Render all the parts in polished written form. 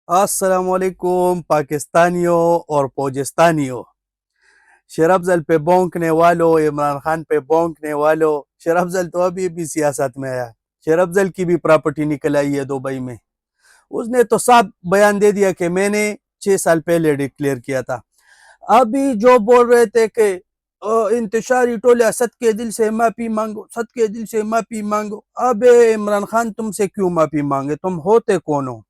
السلام علیکم پاکستانیوں اور پوجستانیوں، شیر افضل پہ بونکنے والوں، عمران خان پہ بونکنے والوں۔ شیر افضل تو ابھی بھی سیاست میں آیا، شیر افضل کی بھی پراپرٹی نکل آئی ہے دبئی میں۔ اس نے تو صاف بیان دے دیا کہ میں نے 6 سال پہلے ڈکلیئر کیا تھا۔ ابھی جو بول رہے تھے کہ انتشاری ٹولہ صدقے دل سے معافی مانگو، صدقے دل سے معافی مانگو۔ اب عمران خان تم سے کیوں معافی مانگے؟ تم ہوتے کون ہو؟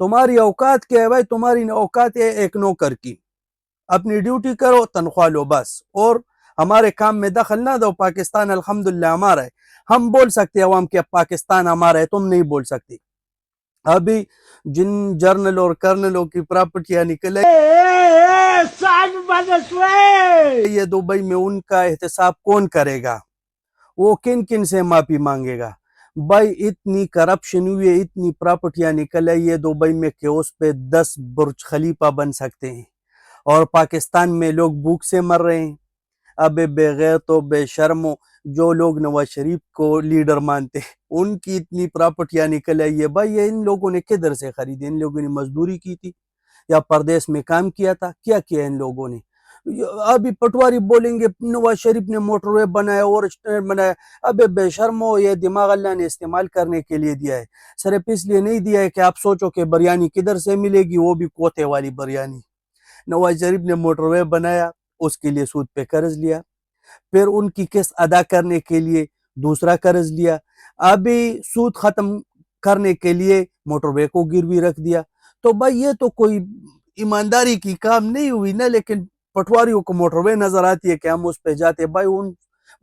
تمہاری اوقات کیا ہے بھائی؟ تمہاری اوقات ہے ایک نوکر کی۔ اپنی ڈیوٹی کرو، تنخواہ لو بس، اور ہمارے کام میں دخل نہ دو۔ پاکستان الحمدللہ ہمارا ہے، ہم بول سکتے عوام کے پاکستان ہمارا ہے، تم نہیں بول سکتی۔ ابھی جن جرنل اور کرنلوں کی پراپرٹیاں نکل یہ دبئی میں، ان کا احتساب کون کرے گا؟ وہ کن کن سے معافی مانگے گا؟ بھائی اتنی کرپشن ہوئی ہے، اتنی پراپرٹیاں نکل آئی ہے دبئی میں کہ اس پہ 10 برج خلیفہ بن سکتے ہیں، اور پاکستان میں لوگ بھوک سے مر رہے ہیں۔ اب بغیرت و بے شرمو جو لوگ نواز شریف کو لیڈر مانتے ہیں، ان کی اتنی پراپرٹیاں نکل آئی ہے۔ بھائی یہ ان لوگوں نے کدھر سے خریدی؟ ان لوگوں نے مزدوری کی تھی یا پردیس میں کام کیا تھا؟ کیا کیا ان لوگوں نے؟ ابھی پٹواری بولیں گے نواز شریف نے موٹر وے بنایا اور اسٹینڈ بنایا۔ اب بے شرمو، یہ دماغ اللہ نے استعمال کرنے کے لیے دیا ہے، صرف اس لیے نہیں دیا ہے کہ آپ سوچو کہ بریانی کدھر سے ملے گی، وہ بھی کوتے والی بریانی۔ نواز شریف نے موٹر وے بنایا، اس کے لیے سود پہ قرض لیا، پھر ان کی قسط ادا کرنے کے لیے دوسرا قرض لیا، ابھی سود ختم کرنے کے لیے موٹر وے کو گروی رکھ دیا۔ تو بھائی یہ تو کوئی ایمانداری کی کام نہیں ہوئی نا۔ لیکن پٹواریوں کو موٹر وے نظر آتی ہے کہ ہم اس پہ جاتے، بھائی ان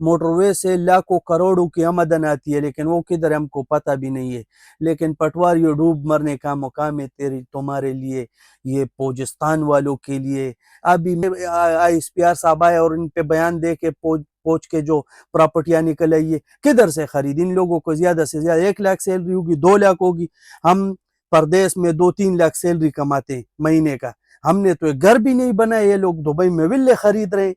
موٹر وے سے لاکھوں کروڑوں کی آمدن آتی ہے، لیکن وہ کدھر ہم کو پتہ بھی نہیں ہے۔ لیکن پٹواریوں ڈوب مرنے کا مقام ہے تمہارے لیے، یہ پوجستان والوں کے لیے۔ ابھی آئی ایس پی آر صاحب آئے اور ان پہ بیان دے کے پوچھ کے جو پراپرٹیاں نکل آئی ہے، کدھر سے خرید؟ ان لوگوں کو زیادہ سے زیادہ 1 لاکھ سیلری ہوگی، 2 لاکھ ہوگی۔ ہم پردیس میں 2-3 لاکھ سیلری کماتے ہیں مہینے کا، ہم نے تو ایک گھر بھی نہیں بنایا، یہ لوگ دبئی میں ولے خرید رہے ہیں۔